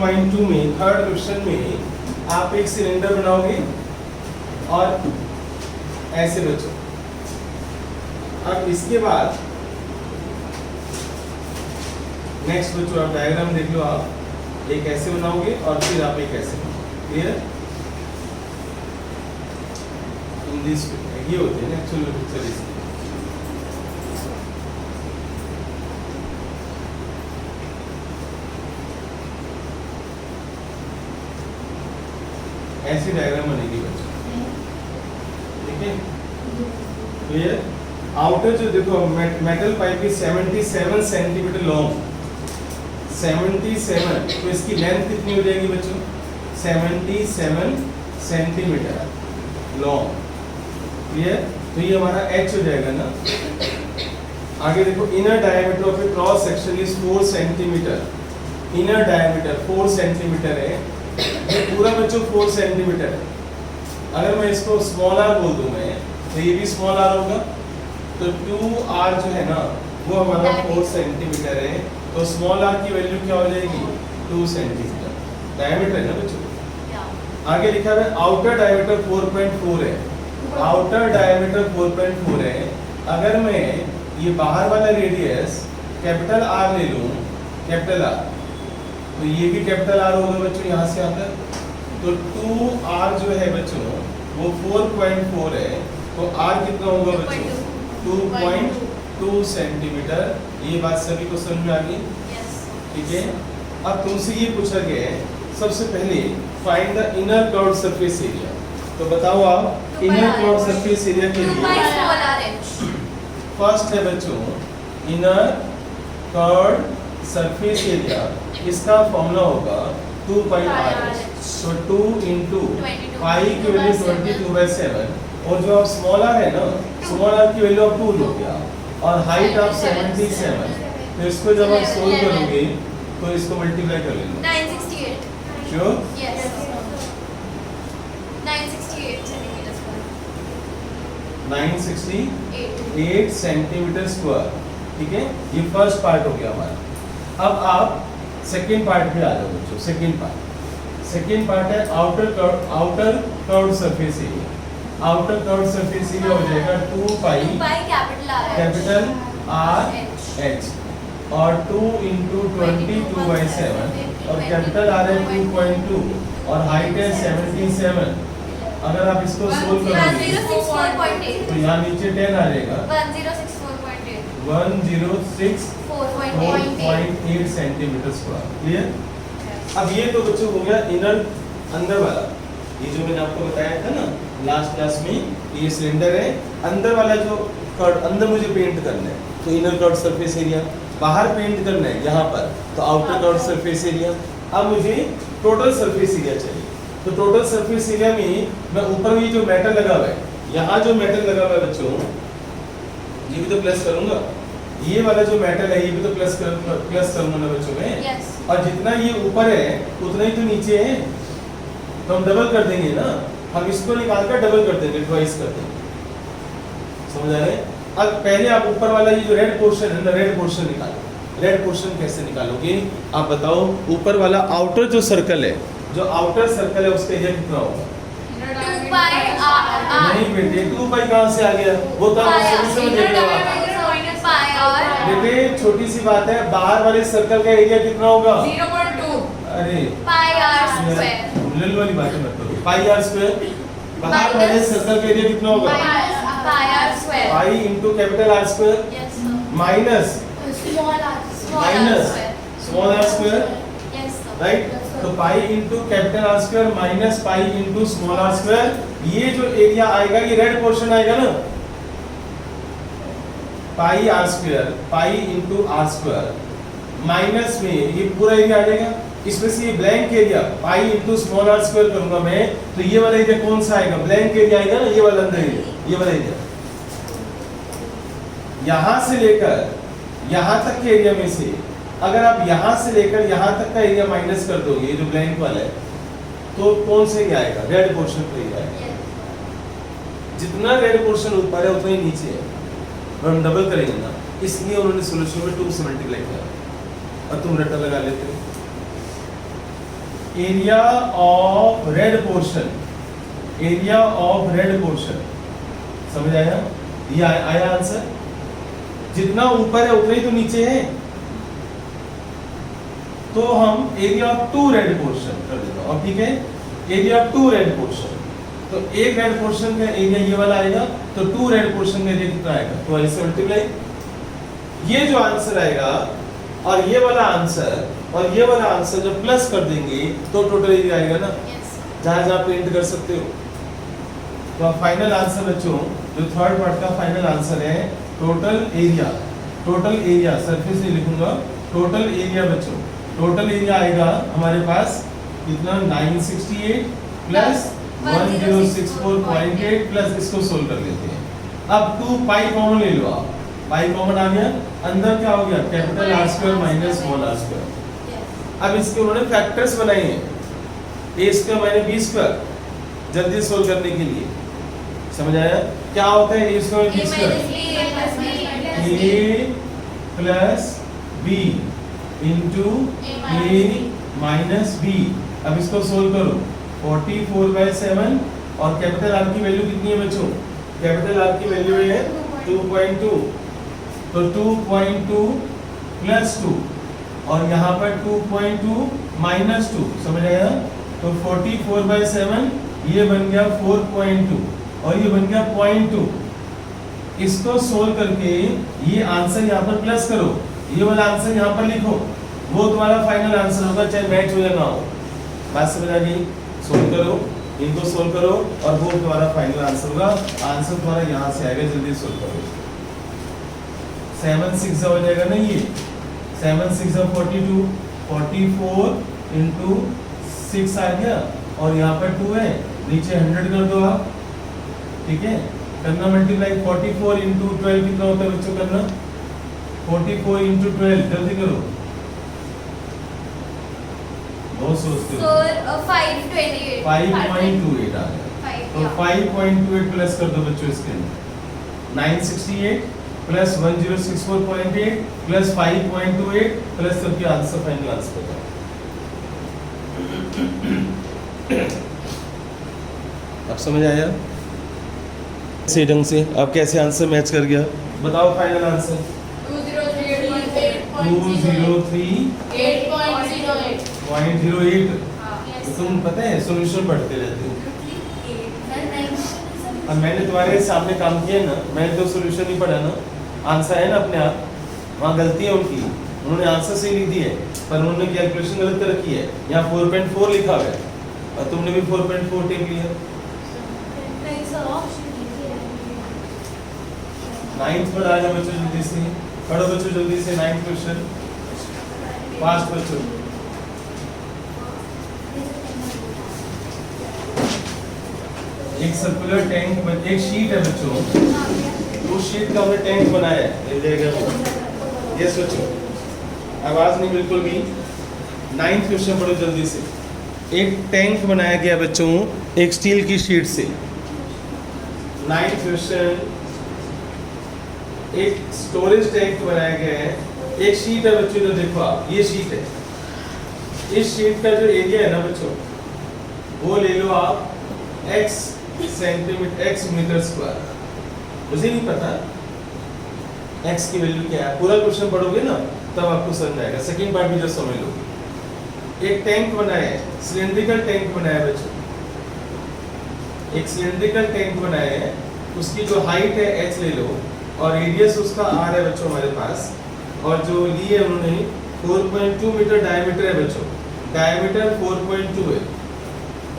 1.2 में third question में आप एक सिलेंडर बनाओगे और ऐसे बचो। अब इसके बाद नेक्स्ट बच्चों आप डायग्राम देख लो, आप एक ऐसे बनाओगे और फिर आप एक ऐसे बनाओगे। क्लियर? इंग्लिश ये होते हैं एक्चुअल पिक्चर इसकी। ऐसी डायग्राम बनेगी बच्चों, ठीक है? क्लियर? आउटर जो देखो मेटल पाइप की 77 सेंटीमीटर लॉन्ग, 77, तो इसकी लेंथ कितनी हो जाएगी बच्चों? 77 सेंटीमीटर लॉन्ग। क्लियर? तो ये हमारा H हो जाएगा ना। आगे देखो inner diameter of A cross section is 4 centimetre. Inner diameter 4 centimetre है, ये पूरा बच्चों 4 सेंटीमीटर है। अगर मैं इसको स्मॉल आर बोल दूं मैं, तो ये भी स्मॉल आर होगा। तो 2r जो है ना वो हमारा 4 सेंटीमीटर है, तो स्मॉल आर की वैल्यू क्या हो जाएगी? 2 सेंटीमीटर। डायमीटर है ना बच्चों। आगे लिखा है आउटर डायमीटर 4.4 है। आउटर डायमीटर 4.4 है। अगर मैं ये बाहर वाला रेडियस कैपिटल R ले लूं, कैपिटल R, तो ये भी कैपिटल R होगा बच्चों यहाँ से आकर। तो 2r जो है बच्चों वो 4.4 है, तो r कितना होगा बच्चों? 2.2 सेंटीमीटर। ये बात सभी को समझ में आ गई? ठीक है। अब तुमसे ये पूछा गया है सबसे पहले find the inner curved surface area. तो बताओ आप इनर कर्व्ड सरफेस एरिया के लिए फर्स्ट है बच्चों इनर कर्व्ड सरफेस एरिया, इसका फॉर्मूला होगा 2 पाई r। तो 2 इंटू पाई की वैल्यू 22/7, और जो आप स्मॉल r है ना, स्मॉल r की वैल्यू आप 2 लोगे आप, और हाइट आप 77। तो इसको जब आप सोल्व करोगे तो इसको मल्टीप्लाई कर लेना। 968 sure? Yes 968 centimetre square. 968 centimetre square. ठीक है, ये फर्स्ट पार्ट हो गया हमारा। अब आप सेकंड पार्ट पे आ जाओ बच्चों। सेकंड पार्ट है outer curved surface area. Outer curved surface area हो जाएगा 2 पाई कैपिटल R H, और 2 इंटू 22/7, और कैपिटल R है 2.2 और हाइट है 77। अगर आप इसको सोल्व करोगे 1064.8 तो यहाँ नीचे 10 आ जाएगा। 1064.8 106.8 सेंटीमीटर स्क्वायर। क्लियर? अब ये तो बच्चों हो गया इनर, अंदर वाला। ये जो मैंने आपको बताया था ना लास्ट क्लास में, ये सिलेंडर है। अंदर वाला जो कर्व, अंदर मुझे पेंट करना है तो इनर कर्व्ड सरफेस एरिया, बाहर पेंट करना है यहाँ पर तो आउटर कर्व्ड सरफेस एरिया। अब मुझे टोटल सरफेस एरिया चाहिए, तो टोटल सरफेस एरिया में मैं ऊपर ये जो मेटल लगा हुआ है, यहाँ जो मेटल लगा हुआ है बच्चों, ये भी तो प्लस करूंगा। ये वाला जो मेटल है ये भी तो प्लस करूंगा ना बच्चों में। यस और जितना ये ऊपर है उतना ही तो नीचे है, तो हम डबल कर देंगे ना। हम इसको निकाल कर डबल कर देंगे, ट्वाइस कर देंगे। समझ आ रहे हैं? अब पहले आप ऊपर वाला ये जो रेड पोर्शन है ना, रेड पोर्शन निकालो। रेड पोर्शन कैसे निकालोगे आप बताओ? ऊपर वाला आउटर जो सर्कल है, जो आउटर सर्कल है उसका एरिया कितना होगा? 2 पाई r नहीं बेटे, 2 पाई कहाँ से आ गया? वो तो आप सॉल्यूशन में देख लो आप। पाई r बेटे छोटी सी बात है, बाहर वाले सर्कल का एरिया कितना होगा? 0.2 अरे पाई r स्क्वायर लिल वाली बातें मत करो। पाई आर स्क्वायर, बाहर वाले सर्कल का एरिया कितना होगा? Pi r square pi into capital R square yes sir minus small R square, yes sir right? तो pi into capital R square minus pi into small R square, ये जो area आएगा ये red portion आएगा ना। Pi R square, pi into R square minus में ये पूरा एरिया आ जाएगा। इसमें से ये blank area pi into small R square करूंगा मैं, तो ये वाला एरिया कौन सा आएगा? ब्लैंक एरिया आएगा ना, ये वाला अंदर एरिया, ये वाला एरिया। यहां से लेकर यहां तक के एरिया में से अगर आप यहां से लेकर यहां तक का एरिया माइनस कर दोगे, ये जो ब्लैंक वाला है, तो कौन से एरिया आएगा? रेड पोर्शन का एरिया आएगा। जितना रेड पोर्शन ऊपर है उतना ही नीचे है, और हम डबल करेंगे ना, इसलिए उन्होंने सोल्यूशन में 2 से मल्टीप्लाई किया और तुम रट्टा लगा लेते हो। Area of red portion, area of red portion, समझ आया? ये आया आंसर। जितना ऊपर है उतना ही तो नीचे है, तो हम area of two red portion कर देता हूं। ठीक है, area of two red portion, तो एक रेड पोर्शन का एरिया ये वाला आएगा, तो टू रेड पोर्शन का एरिया कितना आएगा? तो ऐसे मल्टीप्लाई, ये जो आंसर आएगा और ये वाला आंसर और ये वाला आंसर जब प्लस कर देंगे तो टोटल एरिया आएगा ना, जहां जहां प्रिंट कर सकते हो। तो अब फाइनल आंसर बच्चों, जो थर्ड पार्ट का फाइनल आंसर है total area, total area surface नहीं लिखूंगा, टोटल एरिया बच्चों, टोटल एरिया आएगा हमारे पास कितना? 968 प्लस 1064.8 प्लस इसको सोल्व कर लेते हैं। अब 2 पाई कॉमन ले लो आप, पाई कॉमन आ गया, अंदर क्या हो गया? Capital R square minus small R square. अब इसके उन्होंने फैक्टर्स बनाए हैं, A square minus B square, जल्दी सोल्व करने के लिए। समझ आया क्या होता है? A square B square, A plus B into A minus B. अब इसको सोल्व करो, 44/7 और कैपिटल आर की वैल्यू कितनी है बच्चों? कैपिटल आर की वैल्यू है 2.2, तो 2.2 प्लस 2 और यहाँ पर 2.2 माइनस 2, समझ आया? तो 44/7 ये बन गया 4.2 और ये बन गया 0.2। इसको सोल्व करके ये आंसर यहाँ पर प्लस करो, ये वाला आंसर यहाँ पर लिखो, वो तुम्हारा फाइनल आंसर होगा, चाहे मैच हो या ना हो। बात समझ आ गई? सोल्व करो, इनको सोल्व करो और वो तुम्हारा फाइनल आंसर होगा। आंसर तुम्हारा यहाँ से आएगा, जल्दी सोल्व करो। 7 6 हो जाएगा ना, ये 7 6 42, 44 इंटू 6 आ गया और यहाँ पर 2 है, नीचे 100 कर दो आप। ठीक है, करना मल्टीप्लाई, 44 इंटू 12 कितना होता है बच्चों? करना 44 इंटू 12, जल्दी करो, बहुत सोचते हो। 528 5.28 आ गया, तो 5.28 प्लस कर दो बच्चों इसके अंदर, 968 प्लस 1064.8 प्लस 5.28 प्लस करके आंसर फाइनल आंसर होगा। अब समझ आया इसी ढंग से? अब कैसे आंसर मैच कर गया बताओ? Final answer 203.08। तुम पता है सॉल्यूशन पढ़ते रहते हो। अब मैंने तुम्हारे सामने काम किया ना, मैंने तो सॉल्यूशन ही पढ़ा ना, आंसर है ना अपने आप। वहाँ गलती है उनकी, उन्होंने आंसर सही लिख दी है पर उन्होंने कैलकुलेशन गलत कर रखी है। यहाँ 4.4 लिखा हुआ है और तुमने भी 4.4 टेक लिया। 9th पर आ जाओ बच्चों, जल्दी से पढ़ो बच्चों, जल्दी से 9th क्वेश्चन, फास्ट बच्चों। एक सर्कुलर टैंक, एक शीट है बच्चों, उस शीट का हमने टैंक बनाया है, ले जाएगा। यस बच्चों, आवाज नहीं बिल्कुल भी। 9th क्वेश्चन पढ़ो जल्दी से। एक टैंक बनाया गया बच्चों एक स्टील की शीट से। 9th क्वेश्चन, एक स्टोरेज टैंक बनाया गया है, एक शीट है बच्चों, इधर देखो आप, ये शीट है। इस शीट का जो एरिया है ना बच्चों, वो ले लो आप x centimetre, x metre square. मुझे नहीं पता x की वैल्यू क्या है, पूरा क्वेश्चन पढ़ोगे ना तब आपको समझ आएगा। सेकंड पार्ट भी जो समझ लोगे। एक टैंक बनाया है, सिलेंड्रिकल टैंक बनाया है बच्चों, एक सिलेंड्रिकल टैंक बनाया है, उसकी जो हाइट है h ले लो और रेडियस उसका r है बच्चों हमारे पास, और जो ली है उन्होंने 4.2 मीटर डायमीटर है बच्चों, डायमीटर 4.2 है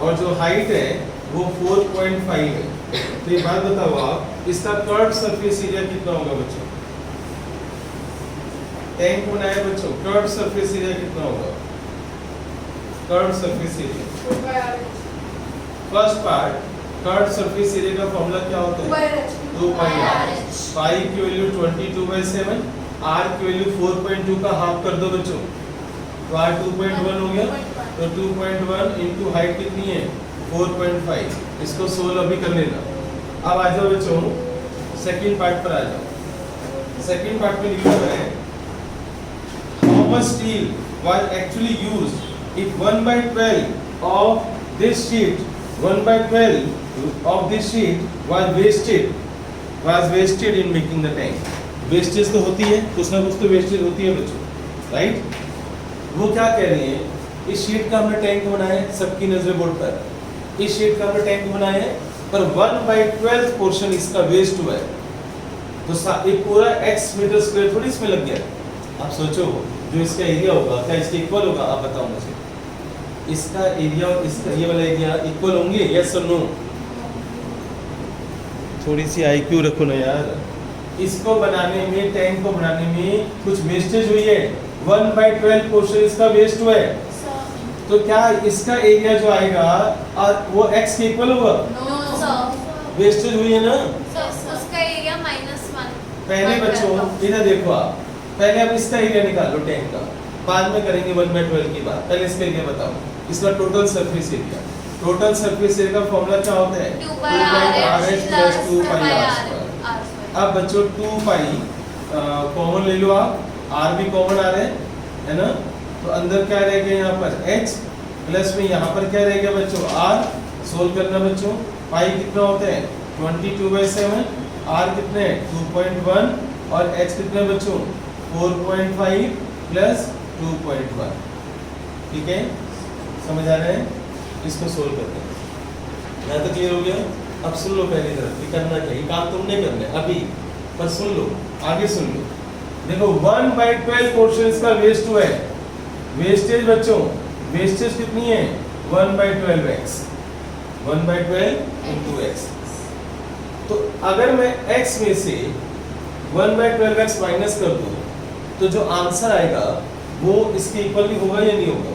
और जो हाइट है वो 4.5 है। तो ये बात बताओ आप, इसका कर्व सरफेस एरिया कितना होगा बच्चों? टैंक बनाया बच्चों, कर्व सरफेस एरिया कितना होगा? Curve surface area, first part, curve surface area का फॉर्मूला क्या होता है? 2 पाई r। पाई की वैल्यू 22/7, r की वैल्यू 4.2 का हाफ कर दो बच्चों, तो r 2.1 हो गया, तो 2.1 इंटू हाइट कितनी है? 4.5। इसको सोल्व अभी कर लेना। अब आ जाओ बच्चों सेकंड पार्ट पर आ जाओ। सेकंड पार्ट में लिखा है how much steel was actually used if 1/12 of this sheet 1/12 of this sheet was wasted in making the tank. Wastage तो होती है, कुछ ना कुछ तो वेस्टेज होती है बच्चों, राइट? वो क्या कह रही है, इस शीट का हमने टैंक बनाया है, सबकी नजर बोर्ड पर, इस शीट का हमने टैंक बनाया है, पर 1/12 पोर्शन इसका वेस्ट हुआ है, तो ये पूरा x मीटर स्क्वायर थोड़ी इसमें लग गया। आप सोचो जो इसका एरिया होगा क्या इसके इक्वल होगा? आप बताओ मुझे, इसका एरिया और इसका ये वाला एरिया इक्वल होंगे? यस और नो? थोड़ी सी IQ रखो ना यार। इसको बनाने में, टैंक को बनाने में कुछ वेस्टेज हुई है, 1/12 पोर्शन इसका वेस्ट हुआ है, तो क्या इसका एरिया जो आएगा और वो x के इक्वल होगा? नो सर, वेस्टेज हुई है ना। उसका एरिया -1। पहले बच्चों इधर देखो आप, पहले आप इसका एरिया निकाल लो टैंक का, बाद में करेंगे 1/12 की बात। पहले इसका एरिया बताओ, इसका total surface area. Total surface area का फॉर्मूला क्या होता है? 2πr plus 2πr²। अब बच्चों 2π कॉमन ले लो आप, r भी कॉमन आ रहा है ना, तो अंदर क्या रह गया यहाँ पर h, प्लस में यहाँ पर क्या रह गया बच्चों r। सोल्व करना बच्चों, पाई कितना होता है 22/7, r कितने 2.1 और h कितने बच्चों 4.5 प्लस 2.1। ठीक है, समझ आ रहा है? इसको सोल्व करते हैं। यहाँ तक क्लियर हो गया? अब सुन लो पहली तरफ कि करना चाहिए, काम तुमने करना है अभी, पर सुन लो, आगे सुन लो। देखो 1/12 पोर्शन इसका वेस्ट हुआ है, वेस्टेज बच्चों, वेस्टेज कितनी है 1/12x, 1/12 into x। तो अगर मैं x में से 1/12x माइनस कर दूं तो जो आंसर आएगा वो इसके इक्वल भी होगा या नहीं होगा?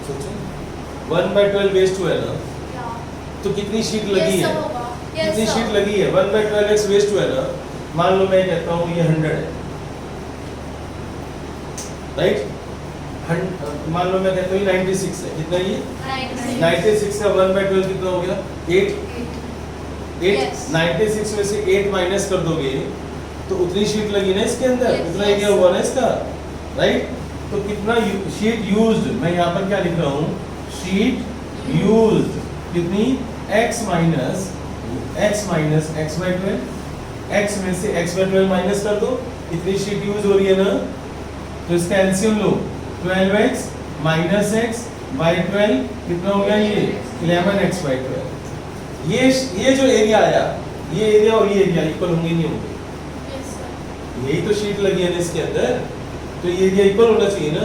सोचो 1/12 वेस्ट हुआ है ना, तो कितनी शीट लगी है? कितनी शीट लगी है? 1/12x वेस्ट हुआ है ना, मान लो मैं कहता हूँ ये 100 है, राइट? मान लो मैं कहता हूँ 96 है, कितना ये 96 का 1/12 कितना हो गया 8। 96 में से 8 माइनस कर दोगे तो उतनी शीट लगी ना इसके अंदर, उतना एरिया हुआ ना इसका, राइट? तो कितना शीट यूज्ड, मैं यहाँ पर क्या लिख रहा हूँ शीट यूज्ड, कितनी x माइनस x/12, x में से x/12 माइनस कर दो, इतनी शीट यूज हो रही है ना, तो इसका एलसीएम लो 12x माइनस x/12 कितना हो गया ये 11x/12। ये जो एरिया आया, ये एरिया और ये एरिया इक्वल होंगे नहीं होंगे? यही तो शीट लगी है ना इसके अंदर, तो ये एरिया इक्वल होना चाहिए ना।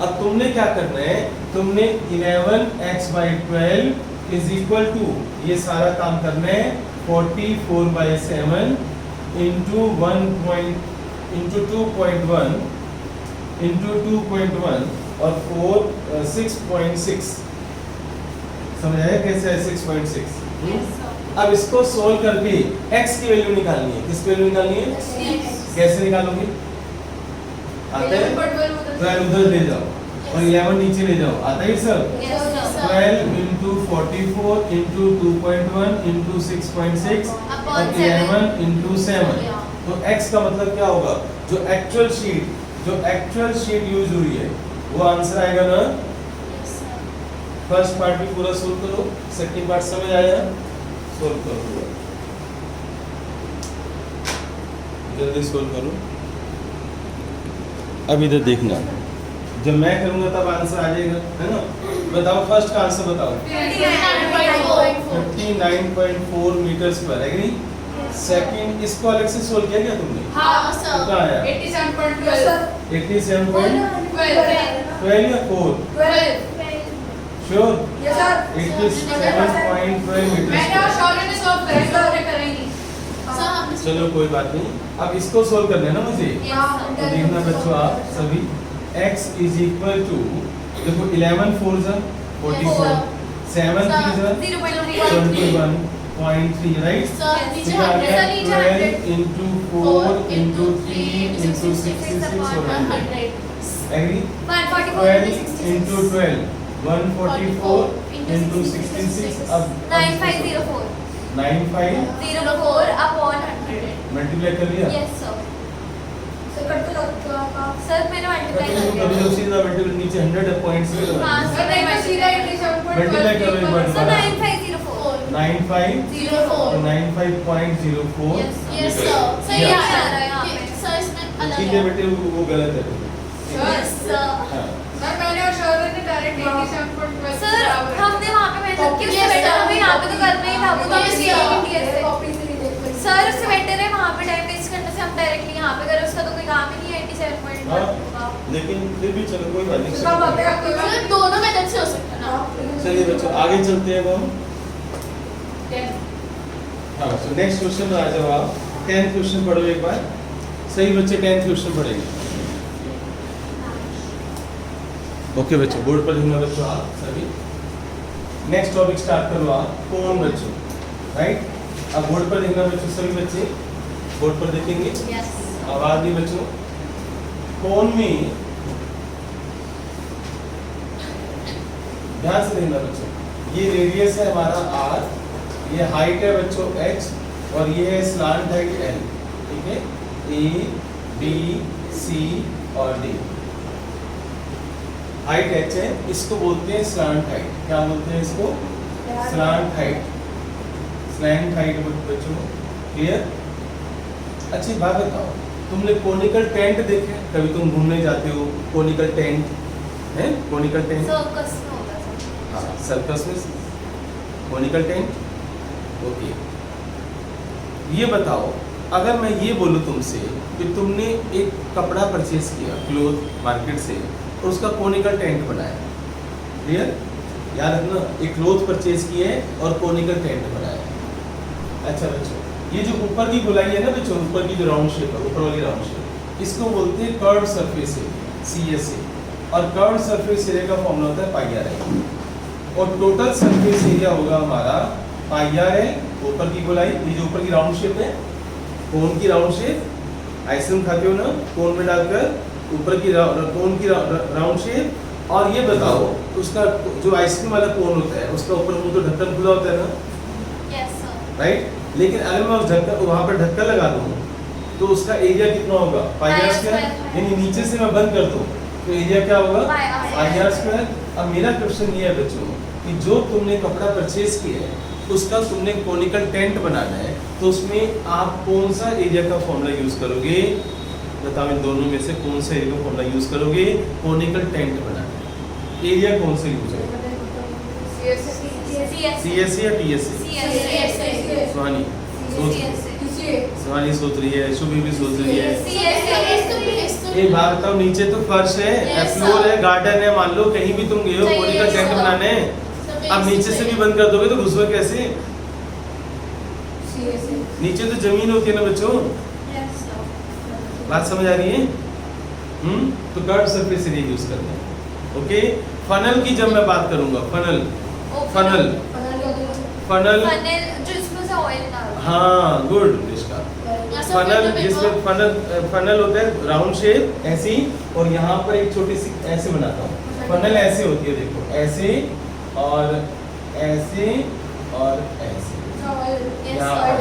अब तुमने क्या करना है, तुमने 11x/12 इज इक्वल टू, ये सारा काम करना है 44/7 इंटू 2.1 और 6.6। समझ आया कैसे है 6.6? अब इसको सोल्व करके x की वैल्यू निकालनी है। किसकी वैल्यू निकालनी है? कैसे निकालोगे? आता है? 12 उधर ले जाओ और 11 नीचे ले जाओ, आता है सब? 12 into 44 into 2.1 into 6.6 और 11 into 7। तो x का मतलब क्या होगा? जो एक्चुअल शीट यूज हुई है वो आंसर आएगा ना। फर्स्ट पार्ट भी पूरा सोल्व करो, सेकंड पार्ट समझ आया? सोल्व करो, जल्दी सोल्व करो। अब इधर देखना, जब मैं करूंगा तब आंसर आ जाएगा, है ना? बताओ फर्स्ट का आंसर बताओ। 39.4 मीटर स्क्वायर, एग्री? सेकंड, इसको अलग से सोल्व किया क्या तुमने? हाँ सर। कितना आया? 87.12 87.12 या 4? 12 sure? Yes sir. 87.12 metre square. करेंगे। चलो कोई बात नहीं, अब इसको सोल्व करना है ना मुझे। तो देखना बच्चों आप सभी, x इज इक्वल टू, देखो 11 4 जा 44, 7 3 जा 21.3, राइट? तो क्या आ गया 12 into 4 into 3 into 66 और 100, एग्री? 12 into 12 144 into 66, अब 9504 95 04 upon 100। मल्टीप्लाई कर लिया। Yes sir. कट तो सर मैंने मल्टीप्लाई कर कभी दिया लोग सीधा मल्टीपल नीचे 100 पॉइंट्स के हाँ लगाते सर मैं सीधा मल्टीप्लाई करो एक बार सर दोबारा 9504 95 95.04 यस सर सही आ रहा है यहाँ पे सर इसमें अलग ठीक है है बेटे वो गलत है यस सर हाँ मैंने और शौर्य ने डायरेक्ट 87.12 सर हमने वहाँ पे मेहनत की उससे बेटर हमें यहाँ पे तो करना ही था वो तो Yes, हमने sir. इंडिया से सर उससे बेटर है वहाँ पे टाइम वेस्ट करने से हम डायरेक्टली यहाँ पे करें उसका तो कोई काम ही नहीं है 87.12 का हाँ लेकिन फिर भी चलो कोई बात नहीं सब आते चलो। हैं सर दोनों मेथड से हो सकता है ना चलिए बच्चों आगे चलते हैं अब हम हाँ तो नेक्स्ट क्वेश्चन में आ जाओ आप 10th क्वेश्चन पढ़ो एक बार सही बच्चे 10th क्वेश्चन पढ़ेंगे ओके बच्चों बोर्ड पर लिखना बच्चों आप सभी नेक्स्ट टॉपिक स्टार्ट करो आप कौन बच्चों राइट अब बोर्ड पर लिखना बच्चों सभी बच्चे बोर्ड पर देखेंगे यस आवाज दी बच्चों कौन में ध्यान से देखना बच्चों ये रेडियस है हमारा r ये हाइट है बच्चों h और ये है स्लांट हाइट l ठीक है a b c और d हाइट h है इसको बोलते हैं स्लांट हाइट क्या बोलते हैं इसको स्लांट हाइट बच्चों क्लियर अच्छी बात बताओ तुमने कोनिकल टेंट देखे कभी तुम घूमने जाते हो कोनिकल टेंट है कोनिकल टेंट सर्कस में होता है सर हाँ सर्कस में कोनिकल टेंट ओके ये बताओ अगर मैं ये बोलूँ तुमसे कि तुमने एक कपड़ा परचेज किया क्लोथ मार्केट से और उसका कोनिकल टेंट बनाया क्लियर याद रखना एक क्लोथ परचेज किए और कोनिकल टेंट बनाया अच्छा बच्चों ये जो ऊपर की गोलाई है ना बच्चों ऊपर की जो राउंड शेप है ऊपर वाली राउंड शेप इसको बोलते हैं कर्व्ड सरफेस एरिया CSA और कर्व्ड सरफेस एरिया का फॉर्मूला होता है पाई आर एल और टोटल सरफेस एरिया होगा हमारा पाई आर एल ऊपर की गोलाई ये जो ऊपर की राउंड शेप है कोन की राउंड शेप आइसक्रीम खाते हो ना कोन में डालकर ऊपर की कोन की राउंड शेप और ये बताओ उसका जो आइसक्रीम वाला कोन होता है उसका ऊपर मुंह तो ढक्कन खुला होता है ना यस सर राइट लेकिन अगर मैं उस ढक्कन वहां पर ढक्कन लगा दूं तो उसका एरिया कितना होगा पाई आर स्क्वायर यानी नीचे से मैं बंद कर दूं तो एरिया क्या होगा पाई आर स्क्वायर अब मेरा क्वेश्चन ये है बच्चों कि जो तुमने कपड़ा परचेज किया है उसका तुमने कोनिकल टेंट बनाना है तो उसमें आप कौन सा एरिया का फॉर्मूला यूज करोगे बताओ इन दोनों में से कौन सा एरिया का फॉर्मूला यूज करोगे कोनिकल टेंट बनाना है एरिया कौन सा यूज होगा CSA या TSA सुहानी सुहानी सोच रही है शुभी भी सोच रही है एक बात बताओ नीचे तो फर्श है Yes, फ्लोर sir. है गार्डन है मान लो कहीं भी तुम गए हो चाहिए, कोनिकल टेंट sir. बनाने अब नीचे से भी बंद कर दोगे तो घुसोगे कैसे नीचे तो जमीन होती है ना बच्चों बात समझ आ रही है तो कर्व सरफेस एरिया यूज करना है ओके फनल की जब मैं बात करूंगा फनल फनल फनल जो इसमें से ऑयल डालते हैं हाँ गुड निष्का फनल जिसमें फनल होता है राउंड शेप ऐसी और यहाँ पर एक छोटी सी ऐसे बनाता हूँ फनल ऐसे होती है देखो ऐसे और ऐसे और ऐसे यहाँ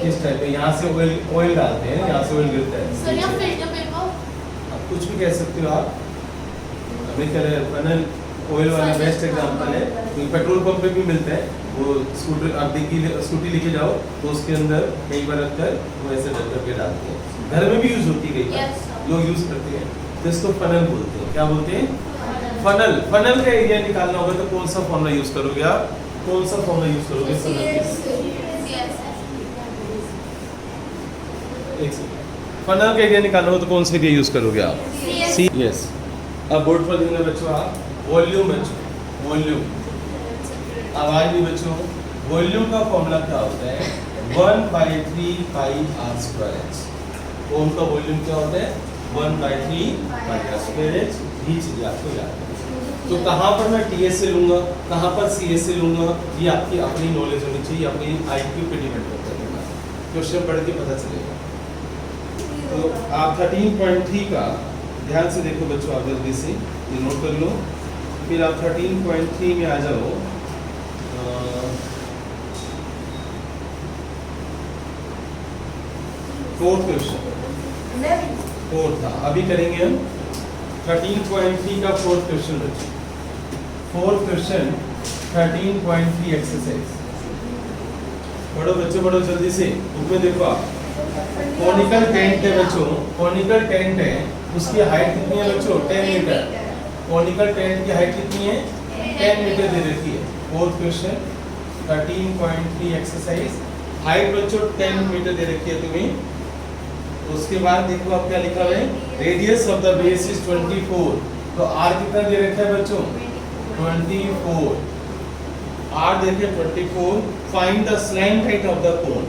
इस टाइप पे यहाँ से ऑयल डालते हैं यहाँ से ऑयल गिरता सर या है फिल्टर पेपर अब कुछ भी कह सकते हो आप हमें कह रहे फनल ऑयल वाला बेस्ट एग्जांपल है क्योंकि पेट्रोल पंप पे भी मिलता है वो स्कूटर आप देखिए स्कूटी लेके जाओ तो उसके अंदर कई बार रखकर वो ऐसे ढक करके डालते हैं घर में भी यूज होती है कई बार Yes, sir. लोग यूज करते हैं तो इसको फनल बोलते हैं क्या बोलते हैं फनल फनल का एरिया निकालना होगा तो कौन सा फॉर्मूला यूज करोगे आप कौन सा फॉर्मूला यूज करोगे फनल का एरिया निकालना हो तो कौन सा एरिया यूज करोगे आप सी यस अब बोर्ड पर लिखना बच्चों आप वॉल्यूम बच्चों वॉल्यूम आवाज भी बच्चों वॉल्यूम का फॉर्मूला क्या होता है 1/3 पाई r स्क्वायर h कौन का वॉल्यूम क्या होता है 1/3 पाई r स्क्वायर h ये चीज आपको याद है तो कहाँ पर मैं TS से लूंगा कहाँ पर CS से लूंगा ये आपकी अपनी नॉलेज होनी चाहिए अपनी IQ पे डिपेंड करता है क्वेश्चन पढ़ के पता चलेगा तो आप 13.3 का ध्यान से देखो बच्चों आप जल्दी से ये नोट कर लो फिर आप 13.3 में आ जाओ फोर्थ क्वेश्चन फोर्थ था अभी करेंगे हम 13.3 का फोर्थ क्वेश्चन बच्चों, फोर्थ क्वेश्चन 13.3 एक्सरसाइज। पढ़ो बच्चों पढ़ो जल्दी से, बुक में देखो आप। कॉनिकल टेंट है बच्चों, कॉनिकल टेंट है, उसकी हाइट कितनी है बच्चों? 10 मीटर। कॉनिकल टेंट की हाइट कितनी है? 10 मीटर दे रखी है। फोर्थ क्वेश्चन 13.3 एक्सरसाइज, हाइट बच्चों 10 मीटर दे रखी है तुम्हें। उसके बाद देखो आप क्या लिखा हुआ है, radius of the base is 24। तो आर कितना दे रखा है बच्चों? 24। आर देखिए 24। Find the slant height of the cone.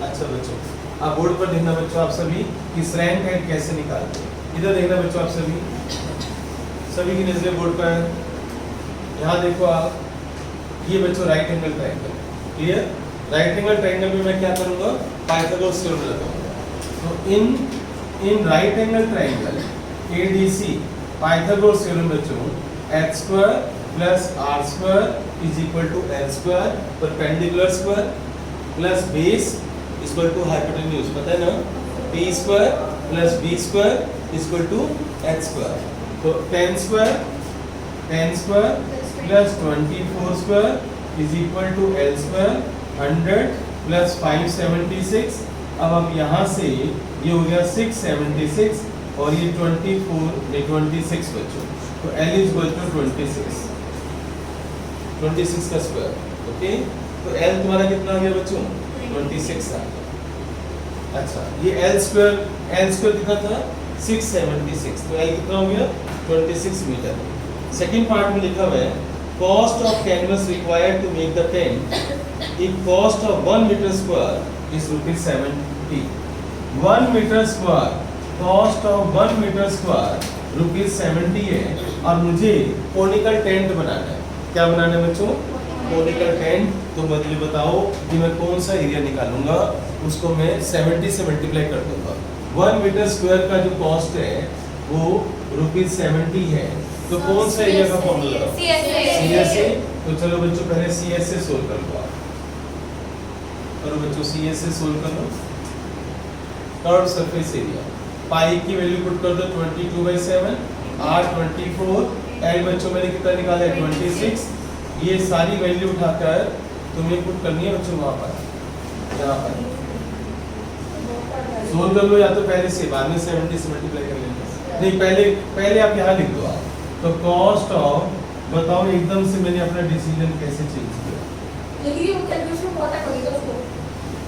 अच्छा बच्चों, आप बोर्ड पर देखना बच्चों आप सभी कि स्लैंट हाइट कैसे निकालते हैं। इधर देखना बच्चों आप सभी की नजरें बोर्ड पर है। यहाँ देखो आप, ये बच्चों right angle triangle, clear? Right angle triangle में मैं क्या करूंगा? पाइथागोरस थ्योरम लगाऊंगा। तो in right angle triangle ADC Pythagoras theorem बच्चों, h² plus r² is equal to l², perpendicular square plus base equal to hypotenuse, पता है ना? b² plus b² equal to h²। तो 10² plus 24² is equal to l²। 100 plus 576। अब आप यहाँ से ये हो गया 676 और ये 24 ये 26 बच्चों। तो L इज इक्वल टू 26 का स्क्वायर, ओके? तो L तुम्हारा कितना आ गया बच्चों? 26 आ गया। अच्छा, ये L² कितना था? 676। तो L कितना हो गया? 26 मीटर। सेकंड पार्ट में लिखा हुआ है, cost of canvas required to make the tent if cost of 1 metre square is ₹70। 1 metre square, cost of 1 metre square ₹70 है, और मुझे कोनिकल टेंट बनाना है। क्या बनाना है बच्चों? Conical tent. तो मुझे बताओ कि मैं कौन सा एरिया निकालूंगा, उसको मैं 70 से मल्टीप्लाई कर दूंगा। 1 मीटर स्क्वायर का जो कॉस्ट है वो ₹70 है। तो कौन सा एरिया का फॉर्मूला लगाओ? CSA। तो चलो बच्चों पहले CSA सोल्व कर लो। करो बच्चों, CSA सोल्व कर लो। कर्व सरफेस एरिया, पाई की वैल्यू पुट कर दो 22/7, r 24, L बच्चों मैंने कितना निकाला है? 26। ये सारी वैल्यू उठाकर तुम्हें पुट करनी है बच्चों वहाँ पर, यहाँ पर सोल्व कर लो, या तो पहले से बाद में 70 से मल्टीप्लाई कर लेंगे। नहीं, पहले आप यहाँ लिख दो आप। तो कॉस्ट ऑफ, बताओ एकदम से मैंने अपना डिसीजन कैसे चेंज किया? देखिए वो कैलकुलेशन बहुत है करेगा उसको।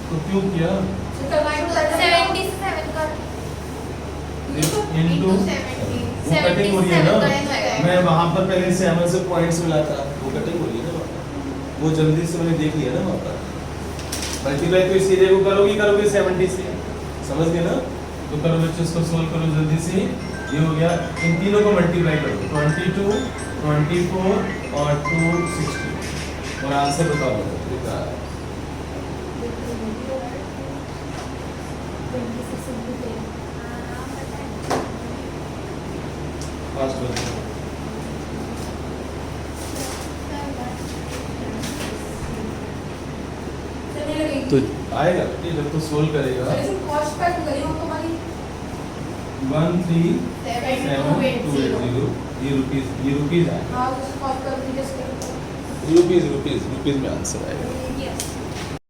तो क्यों किया? 70 से 7 का इनटू वो कटिंग हो रही है ना, मैं वहाँ पर पहले से हमें से पॉइंट्स मिला था, वो कटिंग हो रही है ना वहाँ पर। वो जल्दी से मैंने देख लिया ना वहाँ पर। मल्टीप्लाई तो इस एरिया को करोगे 70 से, समझ गए ना? तो करो बच्चों, इसको सोल्व करो जल्दी से। ये हो गया, इन तीनों को मल्टीप्लाई करो, 22, 24 और 260, और आंसर बताओ कितना है। फास्ट बताओ। तो आएगा ठीक, जब तो सोल्व करेगा। कॉस्ट पे करेगा तुम्हारी 137,280 ये रुपीज आएगा। हाँ, उस कॉस्ट पर भी जस्ट रुपीज में आंसर आएगा।